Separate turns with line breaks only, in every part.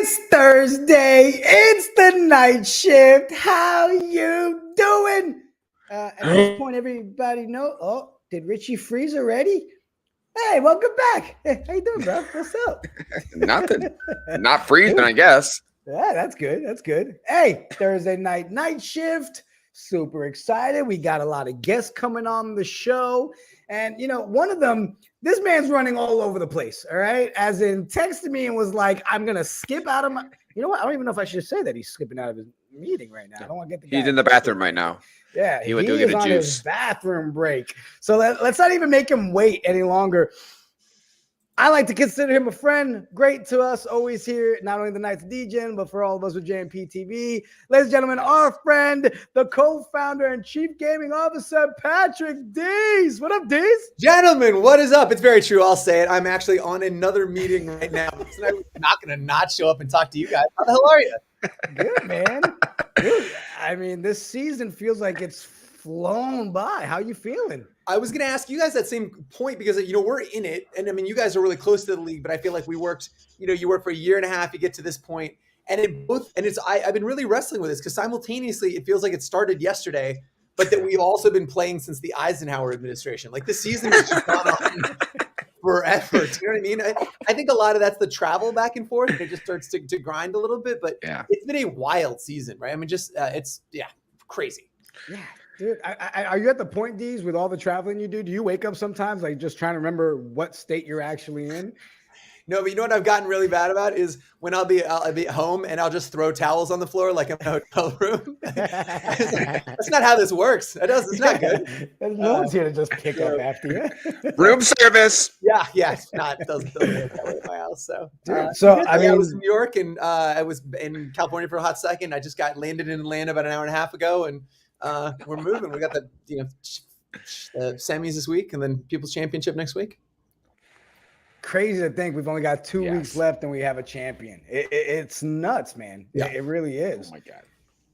It's Thursday. It's the night shift. How you doing? At this point, everybody know. Oh, did Richie freeze already? Hey, welcome back. Hey, how you doing, bro? What's up?
Nothing. Not freezing, I guess.
Yeah, that's good. That's good. Hey, Thursday night shift. Super excited. We got a lot of guests coming on the show. And, you know, one of them, this man's running all over the place, all right? As in texted me and was like, I'm going to skip out of my, you know what? I don't even know if I should say that he's skipping out of his meeting right now. I don't want to get the guy.
He's in the bathroom right now.
Yeah,
he went to get a
on
juice.
His bathroom break. So let's not even make him wait any longer. I like to consider him a friend. Great to us, always here, not only the Nights DJing, but for all of us with JMP TV. Ladies and gentlemen, our friend, the co-founder and chief gaming officer, Patrick Dees. What up, Dees?
Gentlemen, what is up? It's very true. I'll say it. I'm actually on another meeting right now. I'm not going to not show up and talk to you guys. How the hell are you?
Good, man. Dude, I mean, this season feels like it's flown by. How you feeling?
I was going to ask you guys that same point because, you know, we're in it. And I mean, you guys are really close to the league, but I feel like we worked, you know, you work for a year and a half, you get to this point. And I've been really wrestling with this because simultaneously it feels like it started yesterday, but that we've also been playing since the Eisenhower administration. Like the season has just gone on forever. Do you know what I mean? I think a lot of that's the travel back and forth. And it just starts to grind a little bit, but yeah, it's been a wild season, right? I mean, just it's crazy.
Yeah. Dude, are you at the point, Dees, with all the traveling you do? Do you wake up sometimes like just trying to remember what state you're actually in?
No, but you know what I've gotten really bad about is when I'll be at home and I'll just throw towels on the floor like I'm in a hotel room. That's not how this works. It's not good.
No one's here to just pick up after you.
Room service.
Yeah, it's not. It doesn't work that way at my house. So,
I
was in New York and I was in California for a hot second. I just got landed in Atlanta about an hour and a half ago, and we're moving. We got the semis this week, and then People's Championship next week.
Crazy to think we've only got 2 weeks left and we have a champion. It's nuts, man. Yeah. It really is.
Oh my God.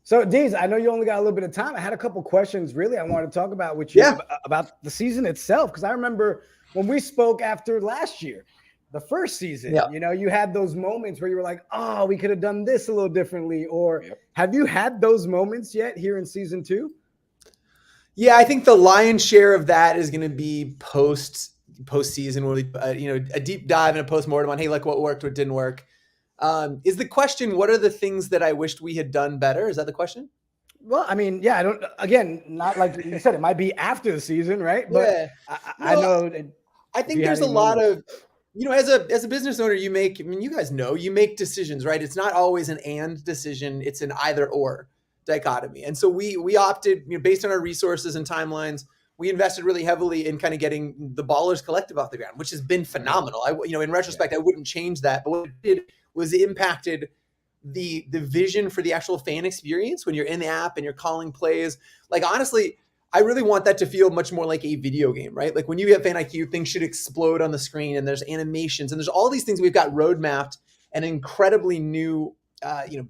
So, Dees, I know you only got a little bit of time. I had a couple questions really I wanted to talk about with you about the season itself, because I remember when we spoke after last year, the first season, you know, you had those moments where you were like, oh, we could have done this a little differently. Or have you had those moments yet here in season 2?
Yeah, I think the lion's share of that is going to be postseason, where we, a deep dive and a postmortem on, hey, like what worked, what didn't work. Is the question, what are the things that I wished we had done better? Is that the question?
Well, I mean, I don't, again, not like you said, it might be after the season, right? But I know.
I think there's a lot of, as a business owner, you guys know, you make decisions, right? It's not always an and decision. It's an either or dichotomy. And so we opted, based on our resources and timelines, we invested really heavily in kind of getting the Ballers Collective off the ground, which has been phenomenal. In retrospect, I wouldn't change that. But what it did was it impacted the vision for the actual fan experience when you're in the app and you're calling plays. Like, honestly, I really want that to feel much more like a video game, right? Like when you have Fan IQ, things should explode on the screen and there's animations and there's all these things we've got roadmapped and incredibly new,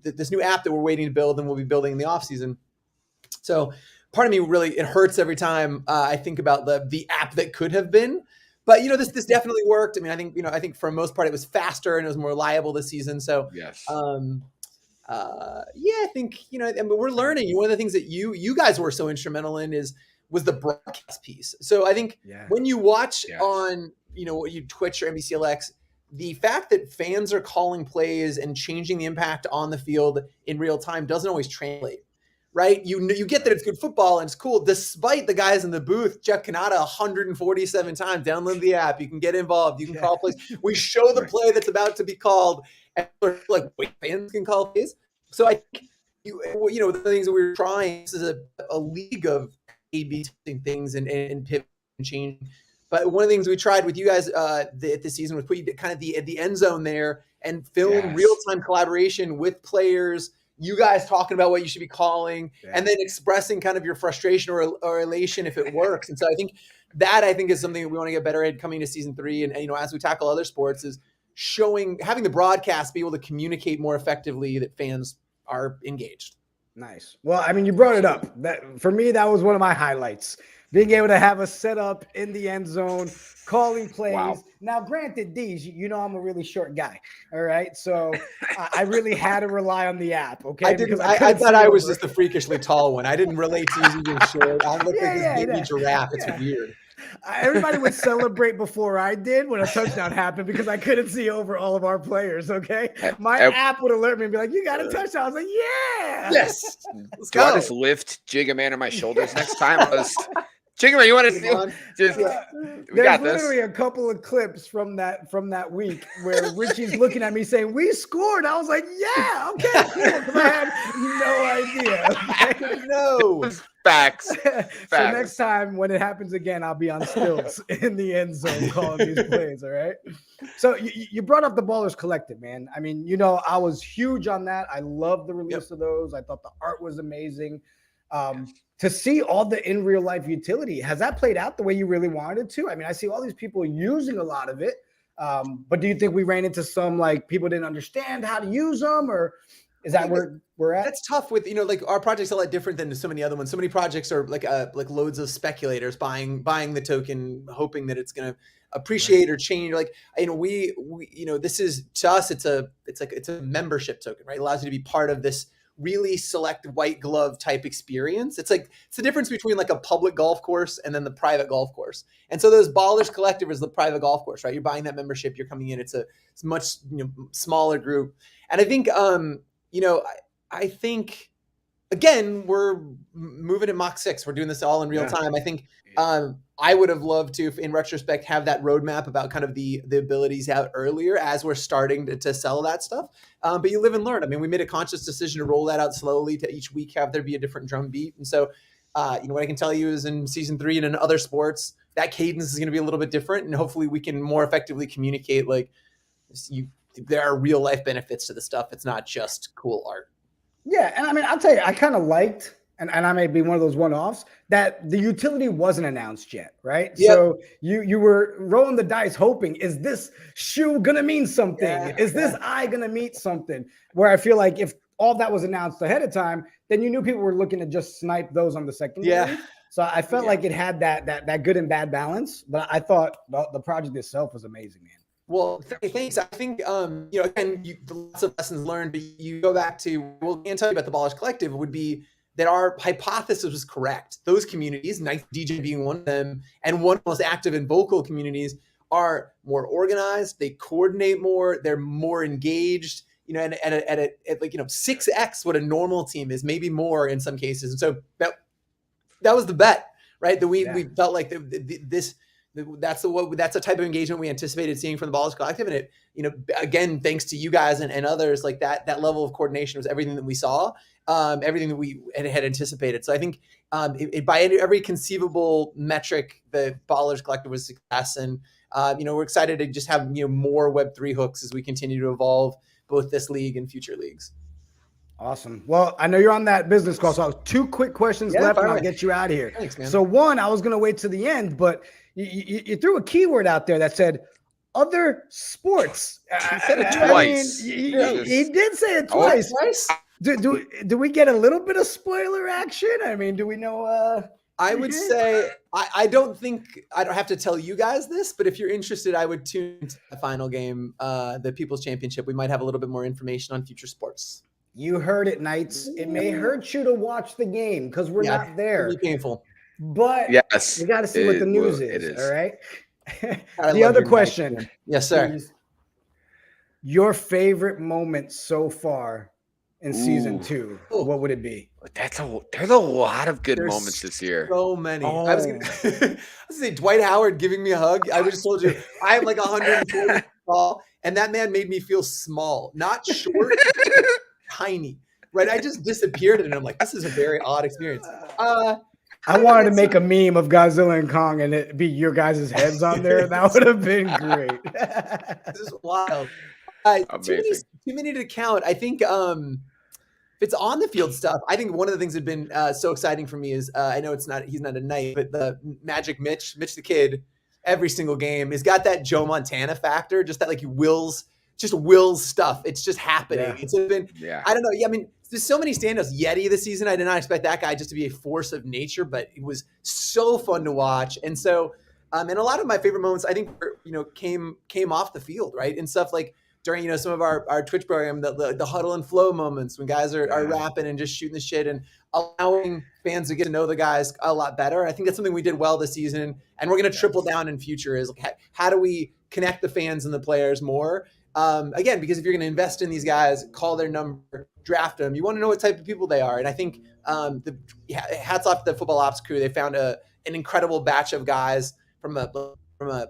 this new app that we're waiting to build and we'll be building in the off season. So part of me really, it hurts every time I think about the app that could have been, but this definitely worked. I mean, I think for the most part it was faster and it was more reliable this season. So
yes.
I think, we're learning. One of the things that you guys were so instrumental in was the broadcast piece. So I think when you watch on, Twitch or NBCLX, the fact that fans are calling plays and changing the impact on the field in real time doesn't always translate, right? You get that it's good football and it's cool, despite the guys in the booth, Jeff Canada 147 times, download the app, you can get involved, you can call plays. We show the play that's about to be called, and we're like, wait, fans can call plays? So I think, the things that we were trying, this is a league of A/B testing things and pivot and changing. But one of the things we tried with you guys this season was put you kind of at the end zone there and film real-time collaboration with players, you guys talking about what you should be calling, and then expressing kind of your frustration or elation if it works. And so I think is something that we want to get better at coming to season 3. And as we tackle other sports, is having the broadcast be able to communicate more effectively that fans are engaged.
Nice. Well, I mean, you brought it up. That for me, that was one of my highlights. Being able to have a setup in the end zone, calling plays.
Wow.
Now, granted, Dees, you know I'm a really short guy. All right, so I really had to rely on the app. Okay,
I thought I was just the freakishly tall one. I didn't relate to you being short. I look like this baby giraffe. It's weird.
Everybody would celebrate before I did when a touchdown happened because I couldn't see over all of our players. Okay, my app would alert me and be like, "You got a touchdown." I was like, "Yeah,
yes."
Do I just lift Jigga Man on my shoulders next time? Jigga Man, you want to just? We got this.
There's literally a couple of clips from that week where Richie's looking at me saying, "We scored." I was like, "Yeah, okay, cool." Because I had no idea. Okay?
No. Facts.
So next time when it happens again, I'll be on stilts in the end zone calling these plays. All right. So you brought up the Ballers Collective, man. I mean, I was huge on that. I love the release of those. I thought the art was amazing. To see all the in real life utility, has that played out the way you really wanted to? I mean, I see all these people using a lot of it. But do you think we ran into some like people didn't understand how to use them, or is that where we're at?
That's tough with, like our project's a lot different than so many other ones. So many projects are like loads of speculators buying the token, hoping that it's going to appreciate or change. Like, we this is, to us, it's a membership token, right? It allows you to be part of this really select white glove type experience. It's the difference between like a public golf course and then the private golf course. And so those Ballers Collective is the private golf course, right? You're buying that membership, you're coming in. It's much smaller group. And I think I think, again, we're moving in Mach 6. We're doing this all in real time. I think I would have loved to, in retrospect, have that roadmap about kind of the abilities out earlier as we're starting to sell that stuff. But you live and learn. I mean, we made a conscious decision to roll that out slowly, to each week have there be a different drum beat. And so, what I can tell you is in season 3 and in other sports, that cadence is going to be a little bit different. And hopefully we can more effectively communicate, there are real life benefits to the stuff. It's not just cool art.
Yeah, and I mean, I'll tell you, I kind of liked, and I may be one of those one-offs, that the utility wasn't announced yet, right? Yep. So you were rolling the dice hoping, is this shoe going to mean something? Yeah, is this eye going to mean something? Where I feel like if all that was announced ahead of time, then you knew people were looking to just snipe those on the secondary. Yeah. So I felt like it had that good and bad balance, but I thought the project itself was amazing, man.
Well, thanks. I think, again, lots of lessons learned, but you go back to, what I can tell you about the Ballers Collective would be that our hypothesis was correct. Those communities, Ninth DJ being one of them, and one of the most active and vocal communities, are more organized. They coordinate more. They're more engaged, at 6x what a normal team is, maybe more in some cases. And so that was the bet, right? That we felt like that's the type of engagement we anticipated seeing from the Ballers Collective. And it, again, thanks to you guys and others, like that level of coordination was everything that we saw, everything that we had anticipated. So I think by every conceivable metric, the Ballers Collective was a success. And, we're excited to just have, more Web3 hooks as we continue to evolve both this league and future leagues.
Awesome. Well, I know you're on that business call, so 2 quick questions left, and I'll get you out of here.
Thanks, man.
So one, I was going to wait to the end, but you threw a keyword out there that said other sports.
He said it twice.
He did say it twice. Do we get a little bit of spoiler action? I mean, do we know?
I would say I don't have to tell you guys this, but if you're interested, I would tune into the final game, the People's Championship. We might have a little bit more information on future sports.
You heard it, Knights. It may hurt you to watch the game because we're not there.
It'll be painful.
But
yes,
you got to see what the news is. All right. The other question.
Yes, sir.
Your favorite moment so far in season 2, what would it be?
There's a lot of good moments this year.
So many. I was gonna say Dwight Howard giving me a hug. I just told you I am like 140 tall, and that man made me feel small, not short, tiny. Right? I just disappeared, and I'm like, this is a very odd experience.
I wanted to make a meme of Godzilla and Kong and it be your guys' heads on there. That would have been great.
This is wild. Too many to count. I think if it's on the field stuff, I think one of the things that have been so exciting for me is I know he's not a Knight, but the Magic Mitch the Kid, every single game has got that Joe Montana factor, just that like he wills just Will's stuff. It's just happening.
Yeah.
It's been, I don't know. Yeah, I mean, there's so many standouts. Yeti this season, I did not expect that guy just to be a force of nature, but it was so fun to watch. And so, and a lot of my favorite moments, I think, came off the field, right? And stuff like during, some of our Twitch program, the huddle and flow moments when guys are rapping and just shooting the shit and allowing fans to get to know the guys a lot better. I think that's something we did well this season, and we're going to triple down in future is like, how do we connect the fans and the players more? Again, because if you're going to invest in these guys, call their number, draft them, you want to know what type of people they are. And I think hats off to the football ops crew. They found an incredible batch of guys from a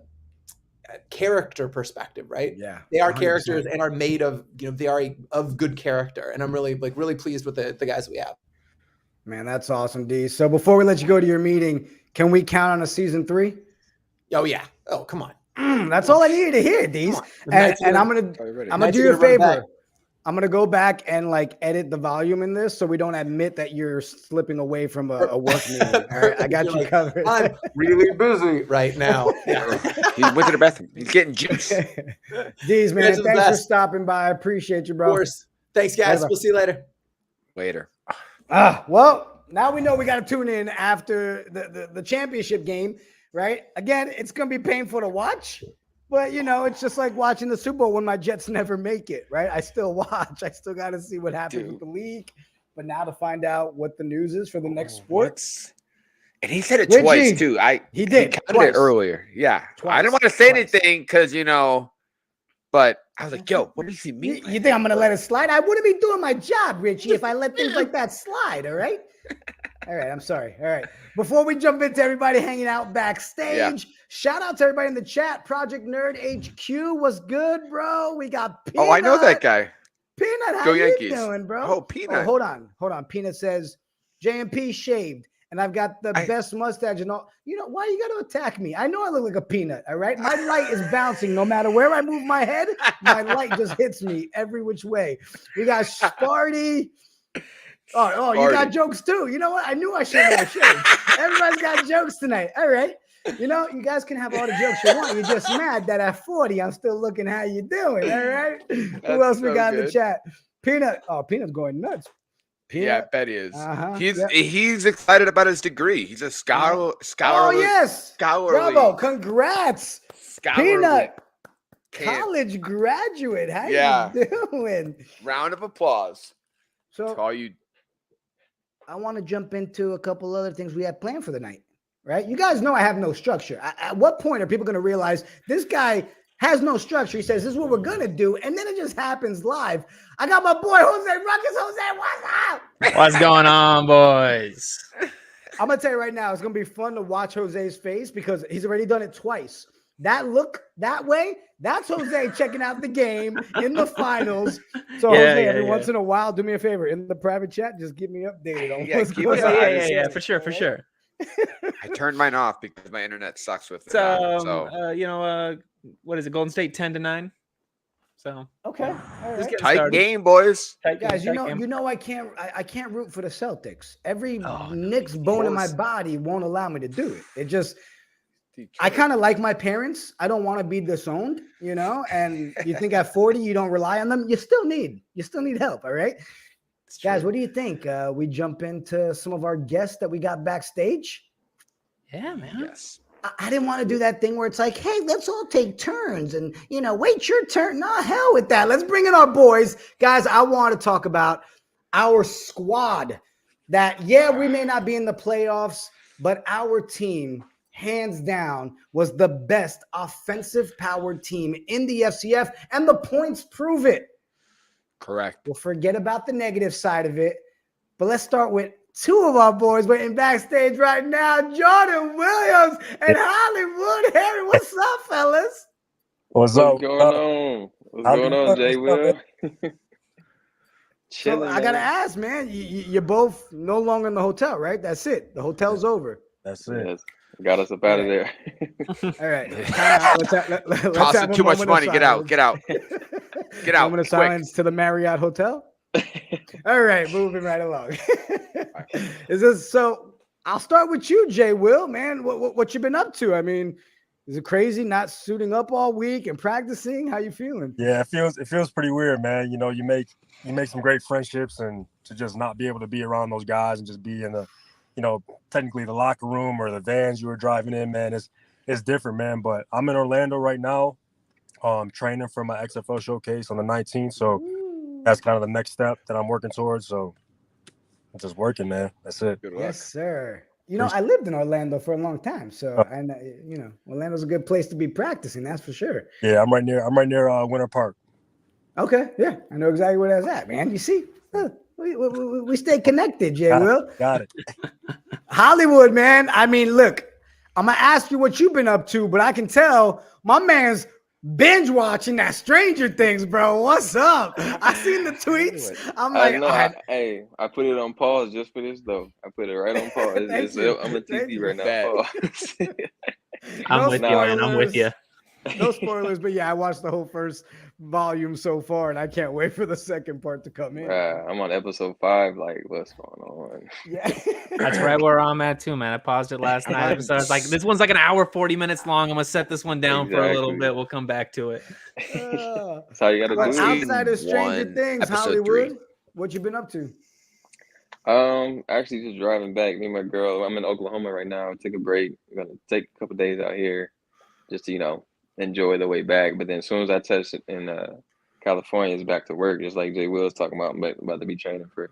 character perspective, right?
Yeah,
they are
100%.
characters and are made of, they are of good character. And I'm really pleased with the guys we have.
Man, that's awesome, D. So before we let you go to your meeting, can we count on a season 3?
Oh yeah. Oh, come on.
That's all I needed to hear, Dees. And I'm gonna do you a favor. I'm gonna go back and edit the volume in this so we don't admit that you're slipping away from a work meeting. All right, I got you covered.
I'm really busy right now.
Yeah. He went to the bathroom. He's getting juice.
Dees, man, thanks for stopping by. I appreciate you, bro.
Of course. Thanks, guys. We'll see you later.
Later.
Well, now we know we got to tune in after the championship game, right? Again, it's going to be painful to watch, but, it's just like watching the Super Bowl when my Jets never make it, right? I still watch. I still got to see what happens with the league. But now to find out what the news is for the next sports.
And he said it twice, too.
He did.
He counted it earlier. Yeah.
Twice.
I didn't want to say anything because, but I was like, yo, what does he mean?
You think I'm going to let it slide? I wouldn't be doing my job, Richie, if I let things like that slide, all right? All right, I'm sorry. All right. Before we jump into everybody hanging out backstage, shout out to everybody in the chat. Project Nerd HQ was good, bro. We got Peanut.
Oh, I know that guy.
Peanut, how
Go
you
Yankees.
doing, bro?
Oh, Peanut.
Oh, hold on. Peanut says, JMP shaved, and I've got the best mustache and all. Why you got to attack me? I know I look like a peanut, all right? My light is bouncing. No matter where I move my head, my light just hits me every which way. We got Sparty. Oh, you got jokes too. You know what? I knew I should have shaved. Everybody's got jokes tonight. All right. You guys can have all the jokes you want. You're just mad that at 40, I'm still looking how you doing. All right. Who else we got in the chat? Peanut. Oh, Peanut's going nuts. Peanut.
Yeah, I bet he is. He's excited about his degree. He's a scholar.
Oh, yes.
Scholarly.
Bravo. Congrats.
Scholarly
Peanut. College graduate. How you doing?
Round of applause.
So
all you.
I want to jump into a couple other things we have planned for the night, right? You guys know I have no structure. At what point are people going to realize this guy has no structure? He says, this is what we're going to do. And then it just happens live. I got my boy, Jose Ruckus. Jose, what's up?
What's going on, boys?
I'm going to tell you right now, it's going to be fun to watch Jose's face because he's already done it twice. That look that way, that's Jose checking out the game in the finals. So Jose, every once in a while, do me a favor in the private chat, just keep me updated on what's going on.
Yeah, for sure.
I turned mine off because my internet sucks with it.
What is it? Golden State 10-9. So
okay, all right.
Tight game, boys.
Guys, you know I can't root for the Celtics. Every Knicks bone in my body won't allow me to do it. It just. I kind of like my parents. I don't want to be disowned, and you think at 40 you don't rely on them. You still need help. All right, guys, what do you think? We jump into some of our guests that we got backstage.
Yeah, man.
Yes.
I didn't want to do that thing where it's like, hey, let's all take turns and wait your turn. No, hell with that. Let's bring in our boys, guys. I want to talk about our squad. That we may not be in the playoffs, but our team. Hands down, was the best offensive powered team in the FCF, and the points prove it.
Correct.
We'll forget about the negative side of it, but let's start with two of our boys waiting backstage right now, Jordan Williams and Hollywood Herring. What's up, fellas?
What's going on, Jay Will?
So I gotta ask, man, you're both no longer in the hotel, right? That's it. The hotel's over.
That's it.
Yes. Got us up out of there.
All right. Let's
Costing too much money. Get out.
Moment of silence to the Marriott Hotel. All right, moving right along. So? I'll start with you, Jay Will, man. What you been up to? I mean, Is it crazy not suiting up all week and practicing? How you feeling?
Yeah, it feels pretty weird, man. You know, you make some great friendships, and to just not be able to be around those guys and just be in the, you know, technically the locker room or the vans you were driving in, man, it's different, man. But I'm in Orlando right now, training for my XFL showcase on the 19th. So that's kind of the next step that I'm working towards. So I'm just working, man. That's it.
Good luck.
Yes, sir. You know, I lived in Orlando for a long time, so and you know, Orlando's a good place to be practicing. That's for sure.
Yeah, I'm right near Winter Park.
Okay, yeah, I know exactly where that's at, man. You see, we stay connected, Jay.
Got it.
Hollywood, man. I mean, look, I'm gonna ask you what you've been up to, but I can tell my man's binge watching that Stranger Things, bro. What's up? I seen the tweets. I'm like,
I put it on pause just for this though. I put it right on pause. I'm on TV right now.
I'm with you, man. I'm with you.
No spoilers, but yeah, I watched the whole first volume so far, and I can't wait for the second part to come in.
I'm on episode 5. Like, what's going on?
Yeah,
that's right where I'm at too, man. I paused it last night, so I was like, "This one's like an hour 40 minutes long. I'm gonna set this one down for a little bit. We'll come back to it."
That's how you gotta do it.
Outside of Stranger Things, Hollywood, what you been up to?
Actually, just driving back. Me and my girl. I'm in Oklahoma right now. I took a break. I'm gonna take a couple days out here, just to enjoy the way back. But then as soon as I touch it in California, it's back to work. Just like Jay Will's talking about, I'm about to be training for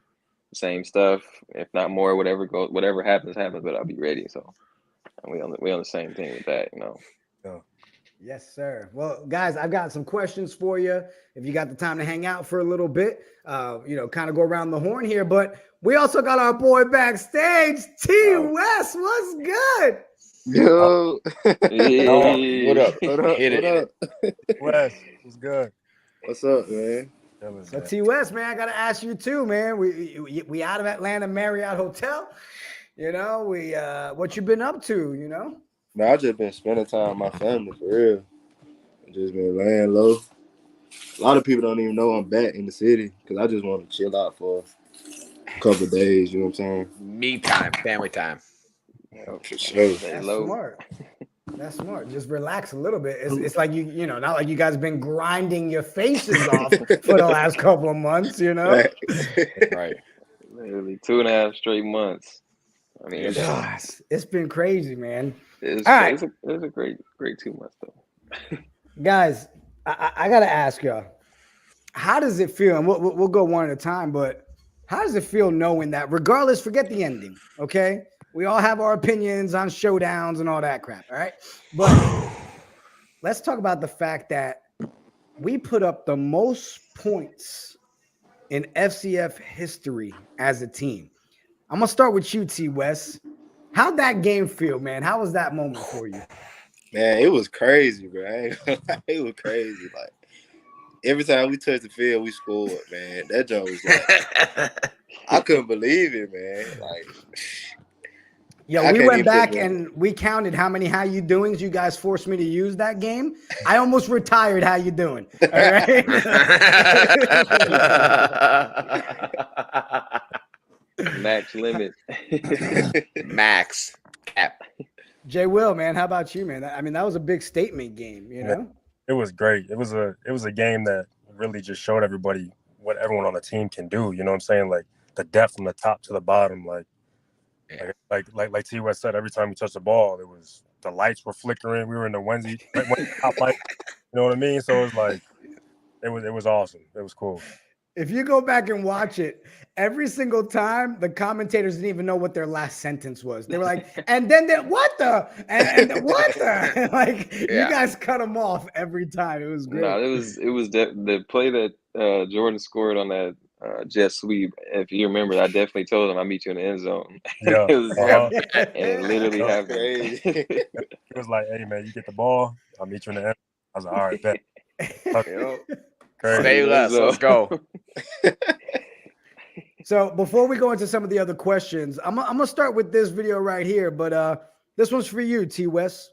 the same stuff, if not more. Whatever happens, but I'll be ready. So we on the same thing with that,
Yeah.
Yes, sir. Well, guys, I've got some questions for you. If you got the time to hang out for a little bit, kind of go around the horn here. But we also got our boy backstage, T. West. What's good?
Yo.
Hey.
What up? What up?
Wes, what's good?
What's up, man?
So T. West, man, I gotta ask you too, man. We out of Atlanta Marriott Hotel. What you been up to?
Man, I just been spending time with my family for real. Just been laying low. A lot of people don't even know I'm back in the city because I just want to chill out for a couple of days. You know what I'm saying?
Me time, family time.
Yeah, for sure.
That's smart. That's smart. Just relax a little bit. It's like not like you guys been grinding your faces off for the last couple of months.
Right. Literally 2.5 straight months. I mean,
it's been crazy, man.
It was a great 2 months though.
Guys, I gotta ask y'all, how does it feel? And we'll go one at a time, but how does it feel knowing that regardless, forget the ending, okay? We all have our opinions on showdowns and all that crap, all right? But let's talk about the fact that we put up the most points in FCF history as a team. I'm going to start with you, T. West. How'd that game feel, man? How was that moment for you?
Man, it was crazy, bro. It was crazy. Like, every time we touched the field, we scored, man. That joke was like, I couldn't believe it, man. Like,
yeah, we went back and we counted how many how you doings you guys forced me to use that game. I almost retired how you doing. All right.
Max limit.
Max cap.
Jay Will, man, how about you, man? I mean, that was a big statement game,
It was great. It was a game that really just showed everybody what everyone on the team can do. You know what I'm saying? Like the depth from the top to the bottom, like T. West said, every time we touched the ball, the lights were flickering. We were in the Wednesday top light. You know what I mean? So it was like, it was awesome. It was cool.
If you go back and watch it, every single time the commentators didn't even know what their last sentence was. They were like, and then what the, and what the, like you guys cut them off every time. It was great.
No, it was the play that Jordan scored on that jet sweep. If you remember, I definitely told him I'll meet you in the end zone.
Yeah,
and it literally happened.
It was like, hey man, you get the ball, I'll meet you in the end. I was like, all right, bet. Okay.
Stay less. Let's go.
So before we go into some of the other questions, I'm gonna start with this video right here. But this one's for you, T. West.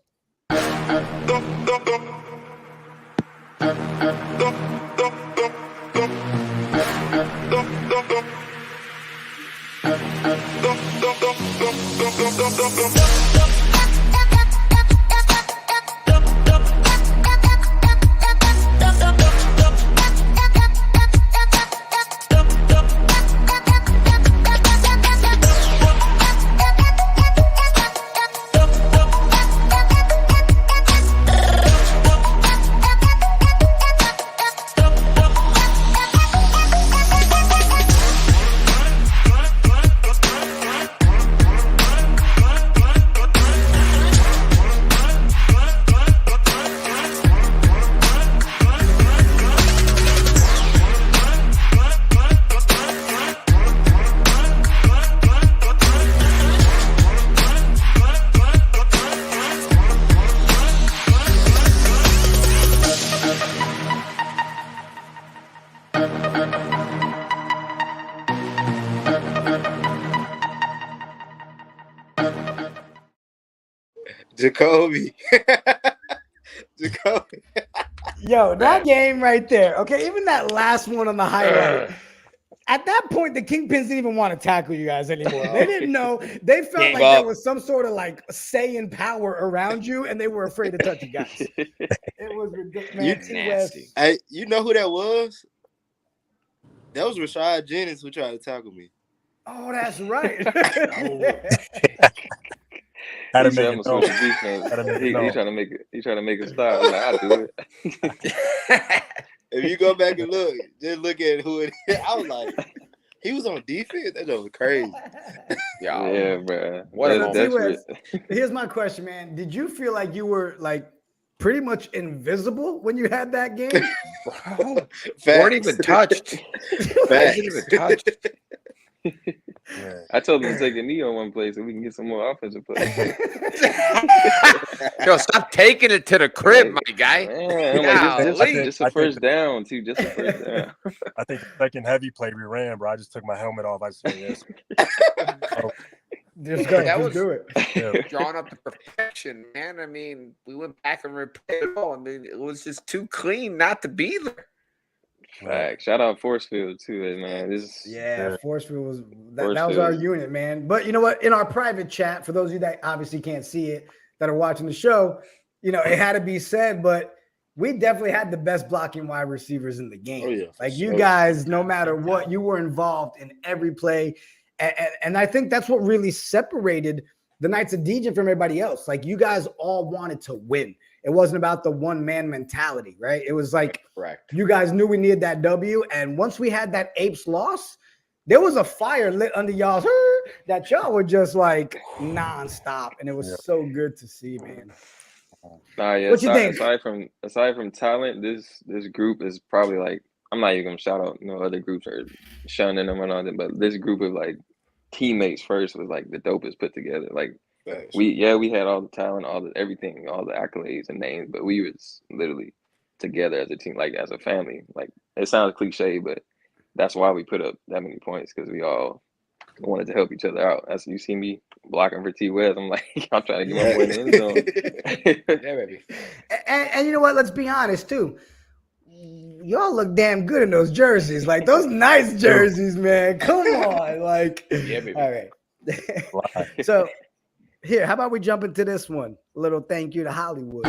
Jacoby. Jacoby.
Yo, that game right there. Okay, even that last one on the highlight. At that point, the Kingpins didn't even want to tackle you guys anymore. They didn't know. They felt like there was some sort of like say and power around you, and they were afraid to touch you guys. It was ridiculous.
Nasty.
Hey, you know who that was? That was Rashad Jennings who tried to tackle me.
Oh, that's right.
He trying to make it. He trying to make it stop. Like, I'll do it.
If you go back and look, just look at who it is. I was like, he was on defense. That was crazy.
Yeah, bro.
What a
desperate.
Here's my question, man. Did you feel like you were like pretty much invisible when you had that game?
Weren't even touched. Wasn't even touched.
I told him to take a knee on one play so we can get some more offensive plays.
Yo, stop taking it to the crib, my guy.
Man, I'm like, just a first down, too. Just a first down.
I think the second heavy play we ran, bro. I just took my helmet off. I just said yes.
Just go.
That
Just
was
do it.
Yeah.
Drawing up the perfection, man. I mean, we went back and replayed it all. I mean, it was just too clean not to be there.
Fact. Shout out Forcefield too, man.
Forcefield was that was our unit, man. But you know what? In our private chat, for those of you that obviously can't see it, that are watching the show, you know, it had to be said, but we definitely had the best blocking wide receivers in the game.
Oh, yeah,
like you guys, no matter what, you were involved in every play. And I think that's what really separated the Knights of Dejan from everybody else. Like you guys all wanted to win. It wasn't about the one-man mentality, right? It was like you guys knew we needed that W. And once we had that Apes loss, there was a fire lit under y'all's that y'all were just like nonstop. And it was so good to see, man.
Nah, yeah.
What you think?
Aside from talent, this group is probably like, I'm not even gonna shout out other groups or shunning them or nothing, but this group of like teammates first was like the dopest put together. Like we had all the talent, everything, all the accolades and names, but we was literally together as a team, like as a family. Like it sounds cliche, but that's why we put up that many points, because we all wanted to help each other out. As you see me blocking for T West, I'm like, I'm trying to get my boy in the end zone.
Yeah, baby.
And you know what? Let's be honest too. Y'all look damn good in those jerseys. Like those nice jerseys, man. Come on. Like,
yeah, baby.
All right. So here, how about we jump into this one? A little thank you to Hollywood.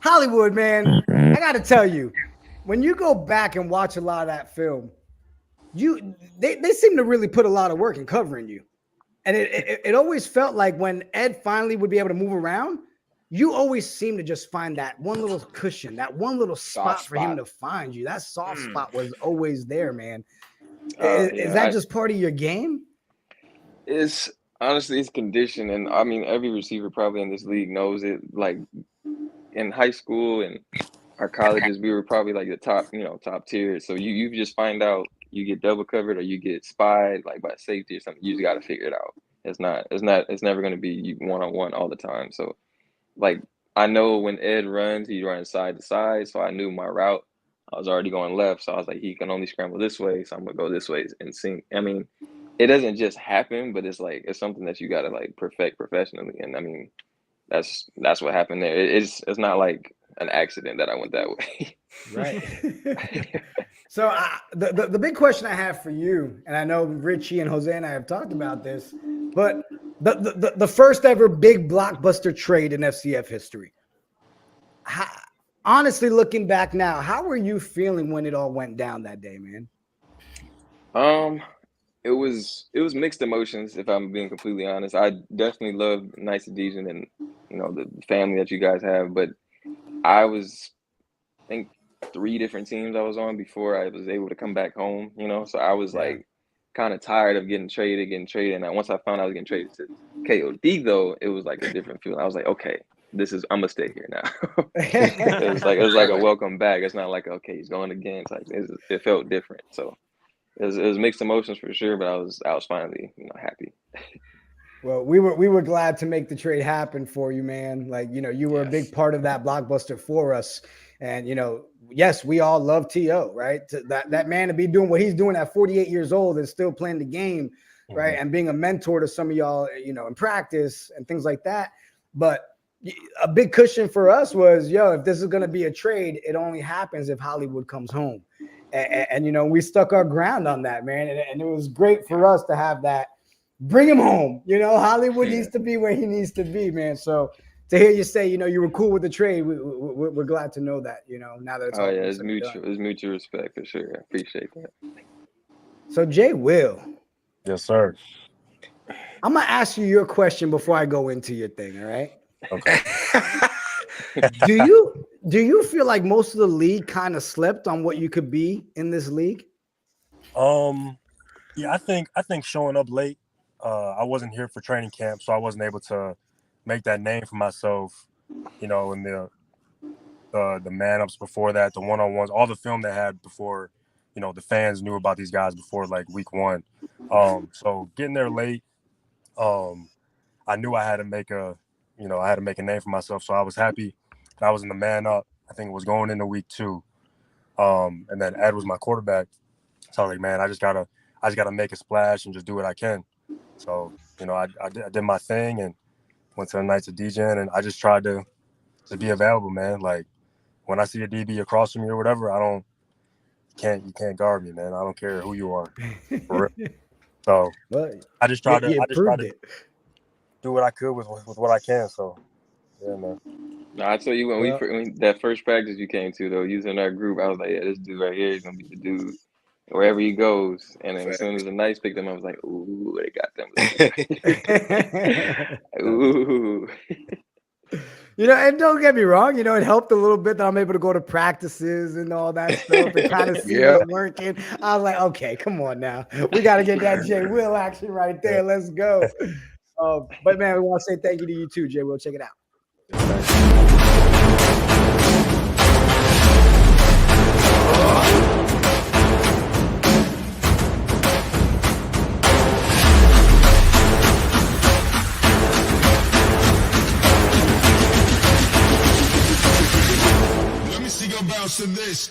Hollywood, man, I got to tell you, when you go back and watch a lot of that film, they seem to really put a lot of work in covering you. And it always felt like when Ed finally would be able to move around, you always seem to just find that one little cushion, that one little spot for him to find you. That soft spot was always there, man. Is that just part of your game?
It's honestly, it's condition. And I mean, every receiver probably in this league knows it. Like in high school and our colleges, we were probably like the top tier. So you just find out you get double covered or you get spied like by safety or something. You just got to figure it out. It's never going to be you one-on-one all the time. So like, I know when Ed runs, he runs side to side. So I knew my route. I was already going left. So I was like, he can only scramble this way. So I'm going to go this way and sync. I mean, it doesn't just happen, but it's like, it's something that you got to like perfect professionally. And I mean, that's what happened there. It's not like an accident that I went that way.
Right. So the big question I have for you, and I know Richie and Jose and I have talked about this, but the first ever big blockbuster trade in FCF history. Honestly, looking back now, how were you feeling when it all went down that day, man?
It was mixed emotions, if I'm being completely honest. I definitely love Nights of Dees and the family that you guys have, but I think 3 different teams I was on before I was able to come back home, so I was like kind of tired of getting traded, and once I found out I was getting traded to KOD, though, it was like a different feeling. I was like, okay, I'm gonna stay here now. It was like a welcome back. It's not like, okay, he's going again. It's like it felt different. So it was mixed emotions for sure, but I was finally happy.
Well, we were glad to make the trade happen for you, man. Like, you were a big part of that blockbuster for us. And, yes, we all love T.O., right? That man to be doing what he's doing at 48 years old and still playing the game, right? And being a mentor to some of y'all, in practice and things like that. But a big cushion for us was, if this is going to be a trade, it only happens if Hollywood comes home. And we stuck our ground on that, man. And it was great for us to have that. Bring him home. Hollywood needs to be where he needs to be, man. So to hear you say, you were cool with the trade, we're glad to know that, now that it's all
it's mutual. It's mutual respect for sure. I appreciate that.
So Jay Will.
Yes, sir.
I'm going to ask you your question before I go into your thing, all right?
Okay.
Do you feel like most of the league kind of slept on what you could be in this league?
Yeah, I think showing up late, I wasn't here for training camp, so I wasn't able to make that name for myself, in the man-ups before that, the one-on-ones, all the film they had before, the fans knew about these guys before, like, week 1. So getting there late, I knew I had to make a name for myself, so I was happy that I was in the man-up. I think it was going into week 2. And then Ed was my quarterback. So I was like, man, I just gotta make a splash and just do what I can. So, I did my thing and went to the Nights of DJing, and I just tried to be available, man. Like, when I see a DB across from me or whatever, you can't guard me, man. I don't care who you are. For real. So I just tried to do what I could with what I can. So, yeah, man.
No, I tell you, when that first practice you came to, though, using that group, I was like, yeah, this dude right here is gonna be the dude wherever he goes. And then as soon as the Knights picked him, I was like, ooh, they got them. Ooh.
And don't get me wrong, it helped a little bit that I'm able to go to practices and all that stuff and kind of see it working. I was like, okay, come on now. We got to get that Jay Will action right there. Let's go. But, man, we want to say thank you to you too, Jay Will. Check it out.
Let me see your bounce to this.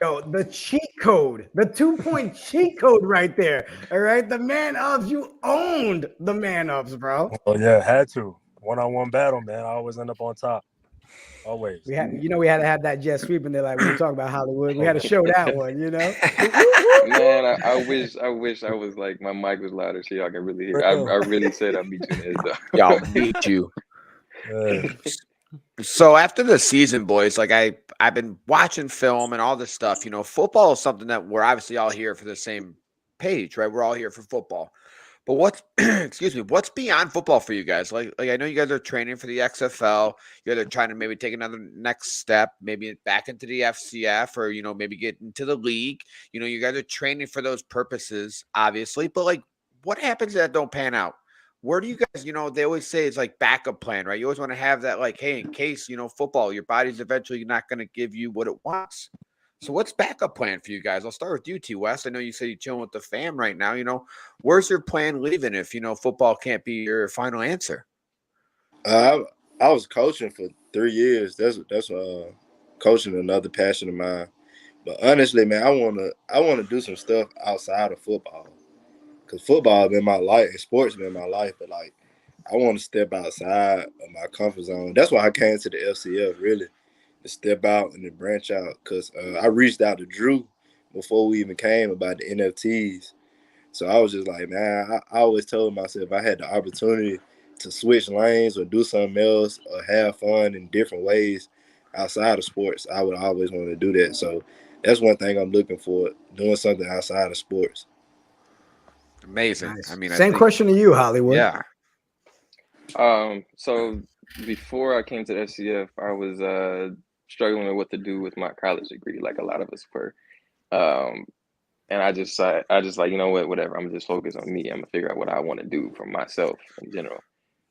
Yo, the cheat code, the 2-point cheat code right there. All right. The man ups, you owned the man ups, bro.
Oh, yeah, had to. One-on-one battle, man. I always end up on top. Always.
We had to have that jet sweep, and they're like, we talk about Hollywood. We had to show that one,
Man, I wish I was like, my mic was louder so y'all can really hear. I really said I beat you in the head, though.
Y'all beat you. So after the season, boys, like I've been watching film and all this stuff. You know, football is something that we're obviously all here for the same page, right? We're all here for football. But what's excuse me, what's beyond football for you guys? Like I know you guys are training for the XFL. You guys are trying to maybe take another next step, maybe back into the FCF, or maybe get into the league. You know, you guys are training for those purposes, obviously. But like, what happens if that don't pan out? Where do you guys, they always say it's like backup plan, right? You always want to have that, like, hey, in case, football, your body's eventually not going to give you what it wants. So what's backup plan for you guys? I'll start with you, T. West. I know you say you're chilling with the fam right now. Where's your plan leaving if, football can't be your final answer?
I was coaching for 3 years. That's coaching another passion of mine. But honestly, man, I wanna do some stuff outside of football. Because football has been my life and sports been my life. But like, I want to step outside of my comfort zone. That's why I came to the FCF, really, to step out and to branch out. Because I reached out to Drew before we even came about the NFTs. So I was just like, man, I always told myself if I had the opportunity to switch lanes or do something else or have fun in different ways outside of sports, I would always want to do that. So that's one thing I'm looking for, doing something outside of sports.
Amazing.
Nice.
I mean,
same question to you, Hollywood.
Yeah.
So before I came to the FCF, I was struggling with what to do with my college degree, like a lot of us were. And I just like, you know what, whatever. I'm just focused on me. I'm gonna figure out what I want to do for myself in general.